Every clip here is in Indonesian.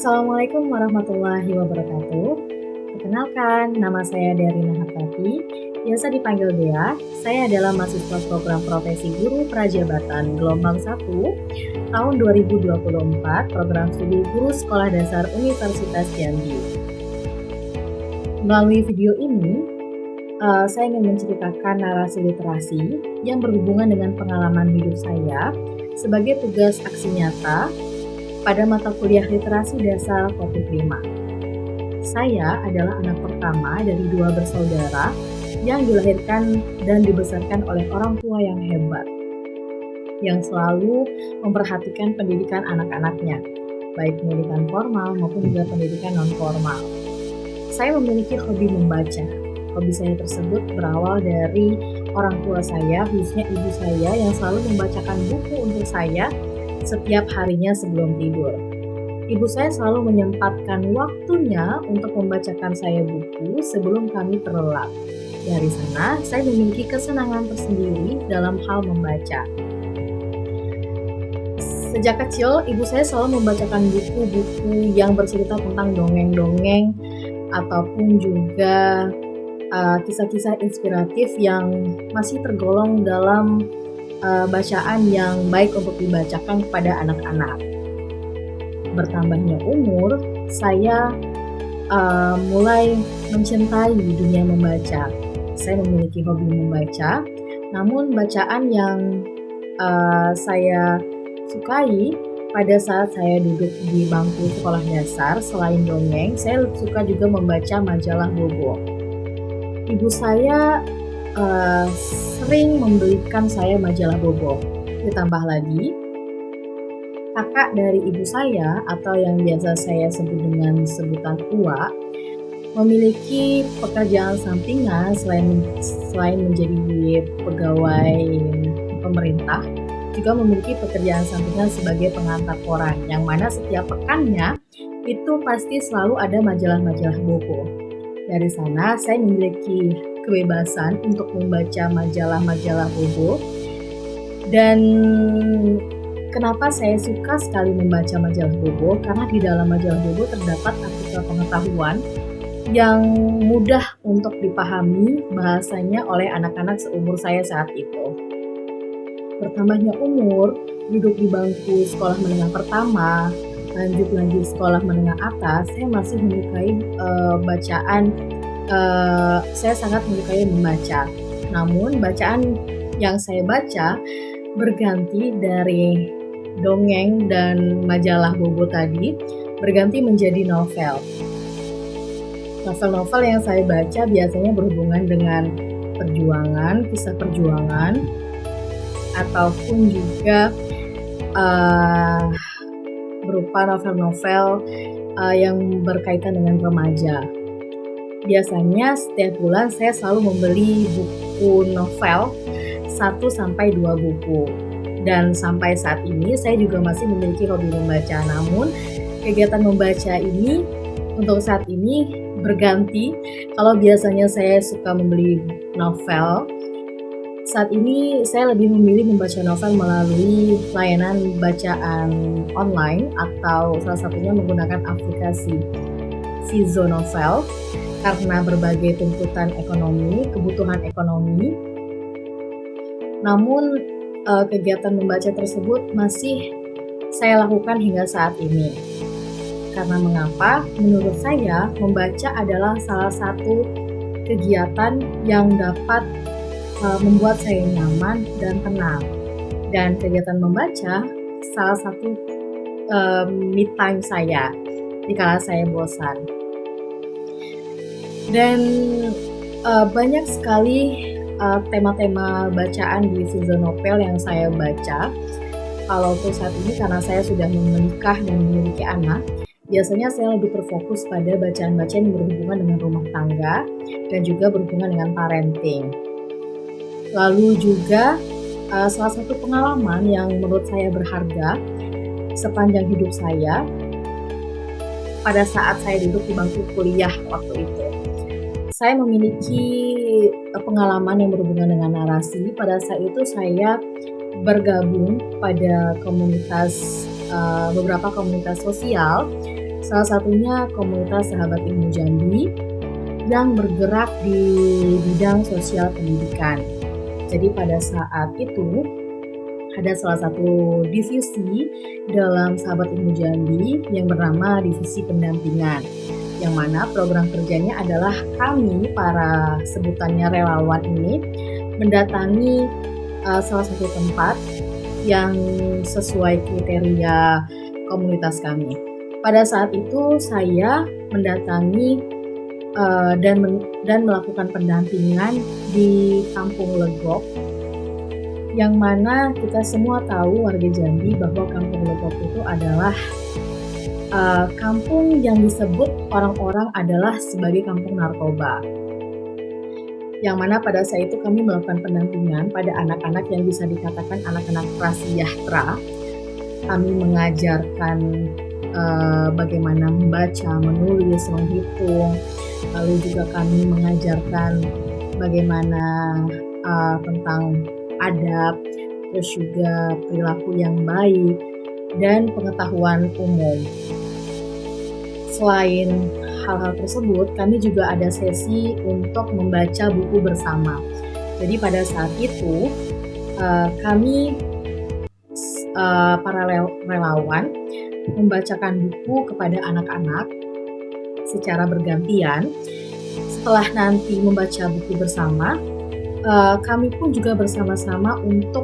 Assalamualaikum warahmatullahi wabarakatuh. Perkenalkan, nama saya Darina Hartati, biasa dipanggil Dea. Saya adalah mahasiswa program profesi guru prajabatan gelombang 1 tahun 2024, program studi guru sekolah dasar Universitas Jambi. Melalui video ini, saya ingin menceritakan narasi literasi yang berhubungan dengan pengalaman hidup saya sebagai tugas aksi nyata pada mata kuliah literasi dasar topik 5. Saya adalah anak pertama dari 2 bersaudara yang dilahirkan dan dibesarkan oleh orang tua yang hebat, yang selalu memperhatikan pendidikan anak-anaknya, baik pendidikan formal maupun juga pendidikan non-formal. Saya memiliki hobi membaca. Hobi saya tersebut berawal dari orang tua saya, khususnya ibu saya yang selalu membacakan buku untuk saya setiap harinya sebelum tidur. Ibu saya selalu menyempatkan waktunya untuk membacakan saya buku sebelum kami terlelap. Dari sana, saya memiliki kesenangan tersendiri dalam hal membaca. Sejak kecil, ibu saya selalu membacakan buku-buku yang bercerita tentang dongeng-dongeng ataupun juga kisah-kisah inspiratif yang masih tergolong dalam bacaan yang baik untuk dibacakan kepada anak-anak. Bertambahnya umur, saya mulai mencintai dunia membaca. Saya memiliki hobi membaca, namun bacaan yang saya sukai pada saat saya duduk di bangku sekolah dasar, selain dongeng, saya suka juga membaca majalah Bobo. Ibu saya sering membelikan saya majalah Bobo. Ditambah lagi, kakak dari ibu saya atau yang biasa saya sebut dengan sebutan Uwa, memiliki pekerjaan sampingan selain menjadi pegawai pemerintah, juga memiliki pekerjaan sampingan sebagai pengantar koran, yang mana setiap pekannya itu pasti selalu ada majalah-majalah Bobo. Dari sana saya memiliki kebebasan untuk membaca majalah-majalah Bobo. Dan kenapa saya suka sekali membaca majalah Bobo? Karena di dalam majalah Bobo terdapat artikel pengetahuan yang mudah untuk dipahami bahasanya oleh anak-anak seumur saya saat itu. Bertambahnya umur, duduk di bangku sekolah menengah pertama, lanjut lagi sekolah menengah atas, saya masih menyukai bacaan. Saya sangat menyukai membaca. Namun bacaan yang saya baca berganti dari dongeng dan majalah Bobo tadi, berganti menjadi novel. Novel-novel yang saya baca biasanya berhubungan dengan perjuangan, kisah perjuangan, ataupun juga berupa novel-novel yang berkaitan dengan remaja. Biasanya setiap bulan saya selalu membeli buku novel 1-2 buku. Dan sampai saat ini saya juga masih memiliki hobi membaca. Namun kegiatan membaca ini untuk saat ini berganti. Kalau biasanya saya suka membeli novel, saat ini saya lebih memilih membaca novel melalui layanan bacaan online atau salah satunya menggunakan aplikasi Vizo Novel. Karena berbagai tuntutan ekonomi, kebutuhan ekonomi. Namun kegiatan membaca tersebut masih saya lakukan hingga saat ini. Karena mengapa? Menurut saya membaca adalah salah satu kegiatan yang dapat membuat saya nyaman dan tenang. Dan kegiatan membaca salah satu me time saya dikala saya bosan. Dan banyak sekali tema-tema bacaan di Vizo Novel yang saya baca. Kalau untuk saat ini karena saya sudah menikah dan memiliki anak, biasanya saya lebih berfokus pada bacaan-bacaan yang berhubungan dengan rumah tangga dan juga berhubungan dengan parenting. Lalu juga salah satu pengalaman yang menurut saya berharga sepanjang hidup saya pada saat saya duduk di bangku kuliah waktu itu. Saya memiliki pengalaman yang berhubungan dengan narasi. Pada saat itu saya bergabung pada beberapa komunitas sosial Salah satunya komunitas Sahabat Ilmu Jambi yang bergerak di bidang sosial pendidikan. Jadi pada saat itu ada salah satu divisi dalam Sahabat Ilmu Jambi yang bernama divisi pendampingan, yang mana program kerjanya adalah kami para sebutannya relawan ini mendatangi salah satu tempat yang sesuai kriteria komunitas kami. Pada saat itu saya mendatangi dan melakukan pendampingan di Kampung Legok, yang mana kita semua tahu warga Jambi bahwa Kampung Legok itu adalah kampung yang disebut orang-orang adalah sebagai kampung narkoba. Yang mana pada saat itu kami melakukan pendampingan pada anak-anak yang bisa dikatakan anak-anak prasejahtera. Kami mengajarkan bagaimana membaca, menulis, menghitung, lalu juga kami mengajarkan bagaimana tentang adab, terus juga perilaku yang baik, dan pengetahuan umum. Selain hal-hal tersebut, kami juga ada sesi untuk membaca buku bersama. Jadi pada saat itu, kami para relawan membacakan buku kepada anak-anak secara bergantian. Setelah nanti membaca buku bersama, kami pun juga bersama-sama untuk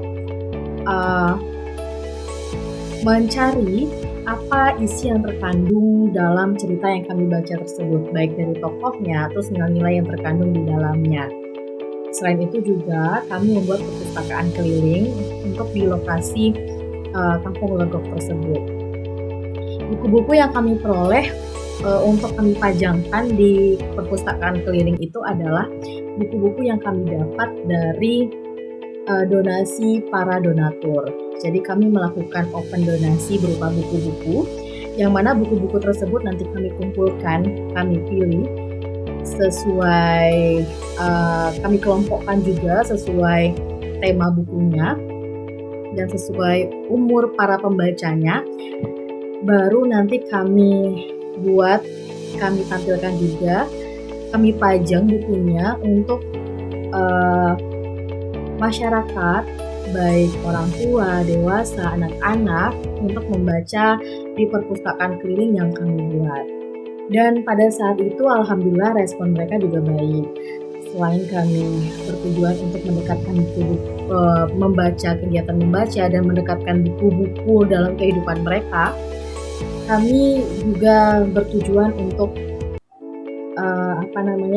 mencari apa isi yang terkandung dalam cerita yang kami baca tersebut, baik dari tokohnya, terus nilai-nilai yang terkandung di dalamnya. Selain itu juga kami membuat perpustakaan keliling untuk di lokasi Kampung Legok tersebut. Buku-buku yang kami peroleh untuk kami pajangkan di perpustakaan keliling itu adalah buku-buku yang kami dapat dari donasi para donatur. Jadi kami melakukan open donasi berupa buku-buku, yang mana buku-buku tersebut nanti kami kumpulkan, kami pilih sesuai, kami kelompokkan juga sesuai tema bukunya dan sesuai umur para pembacanya. Baru nanti kami tampilkan juga, kami pajang bukunya untuk masyarakat, baik orang tua, dewasa, anak-anak, untuk membaca di perpustakaan keliling yang kami buat. Dan pada saat itu alhamdulillah respon mereka juga baik. Selain kami bertujuan untuk mendekatkan kegiatan membaca dan mendekatkan buku-buku dalam kehidupan mereka, kami juga bertujuan untuk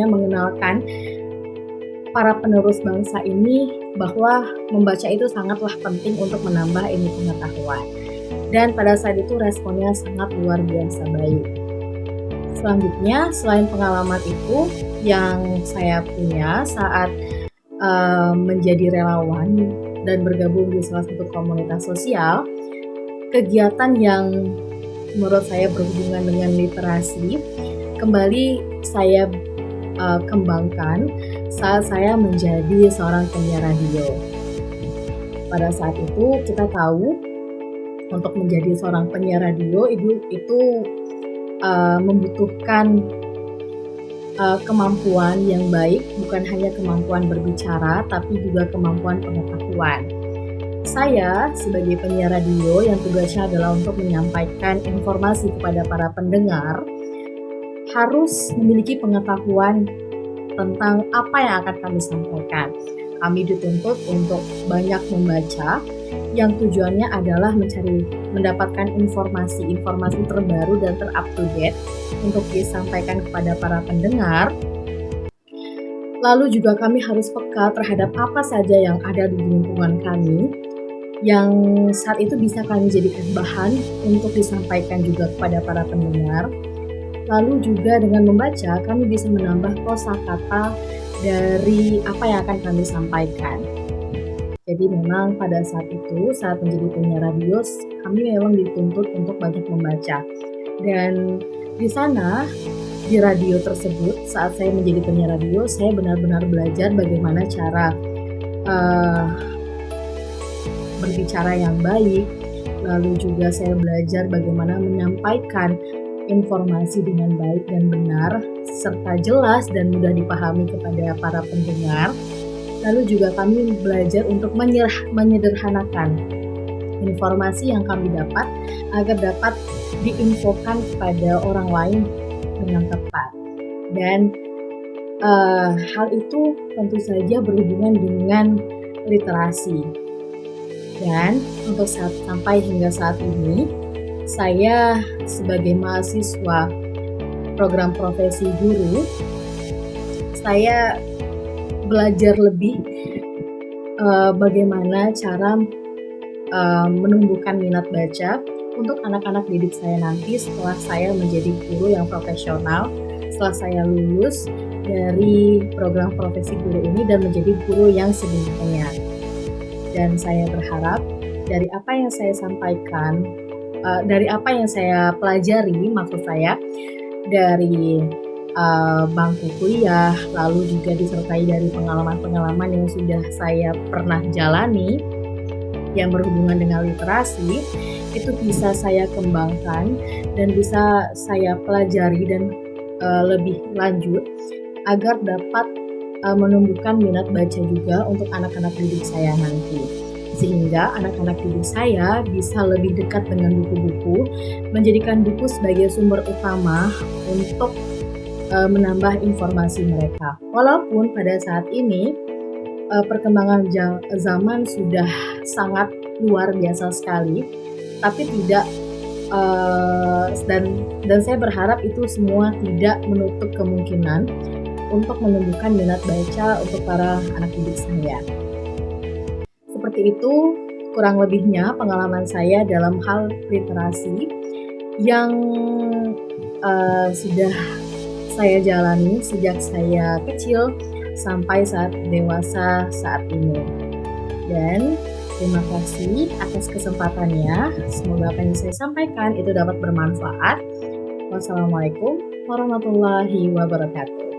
mengenalkan para penerus bangsa ini bahwa membaca itu sangatlah penting untuk menambah ilmu pengetahuan. Dan pada saat itu responnya sangat luar biasa baik. Selanjutnya, selain pengalaman itu yang saya punya saat menjadi relawan dan bergabung di salah satu komunitas sosial, kegiatan yang menurut saya berhubungan dengan literasi kembali saya kembangkan saat saya menjadi seorang penyiar radio. Pada saat itu kita tahu untuk menjadi seorang penyiar radio itu membutuhkan kemampuan yang baik, bukan hanya kemampuan berbicara tapi juga kemampuan pengetahuan. Saya sebagai penyiar radio yang tugasnya adalah untuk menyampaikan informasi kepada para pendengar, harus memiliki pengetahuan tentang apa yang akan kami sampaikan. Kami dituntut untuk banyak membaca, yang tujuannya adalah mendapatkan informasi terbaru dan ter-up-to-date untuk disampaikan kepada para pendengar. Lalu juga kami harus peka terhadap apa saja yang ada di lingkungan kami, yang saat itu bisa kami jadikan bahan untuk disampaikan juga kepada para pendengar. Lalu juga dengan membaca, kami bisa menambah kosakata dari apa yang akan kami sampaikan. Jadi memang pada saat itu, saat menjadi penyiar radio, kami memang dituntut untuk banyak membaca. Dan di sana, di radio tersebut, saat saya menjadi penyiar radio, saya benar-benar belajar bagaimana cara berbicara yang baik. Lalu juga saya belajar bagaimana menyampaikan informasi dengan baik dan benar, serta jelas dan mudah dipahami kepada para pendengar. Lalu juga kami belajar untuk menyederhanakan informasi yang kami dapat agar dapat diinfokan kepada orang lain dengan tepat. Dan hal itu tentu saja berhubungan dengan literasi. Dan untuk sampai hingga saat ini, saya sebagai mahasiswa program profesi guru, saya belajar lebih bagaimana cara menumbuhkan minat baca untuk anak-anak didik saya nanti setelah saya menjadi guru yang profesional, setelah saya lulus dari program profesi guru ini dan menjadi guru yang sebenarnya. Dan saya berharap dari apa yang saya sampaikan, dari apa yang saya pelajari, maksud saya dari bangku kuliah, lalu juga disertai dari pengalaman-pengalaman yang sudah saya pernah jalani yang berhubungan dengan literasi, itu bisa saya kembangkan dan bisa saya pelajari dan lebih lanjut agar dapat menumbuhkan minat baca juga untuk anak-anak didik saya nanti, sehingga anak-anak didik saya bisa lebih dekat dengan buku-buku, menjadikan buku sebagai sumber utama untuk menambah informasi mereka. Walaupun pada saat ini perkembangan zaman sudah sangat luar biasa sekali, tapi tidak dan saya berharap itu semua tidak menutup kemungkinan untuk menumbuhkan minat baca untuk para anak didik saya. Seperti itu kurang lebihnya pengalaman saya dalam hal literasi yang sudah saya jalani sejak saya kecil sampai saat dewasa saat ini. Dan terima kasih atas kesempatannya. Semoga apa yang saya sampaikan itu dapat bermanfaat. Wassalamualaikum warahmatullahi wabarakatuh.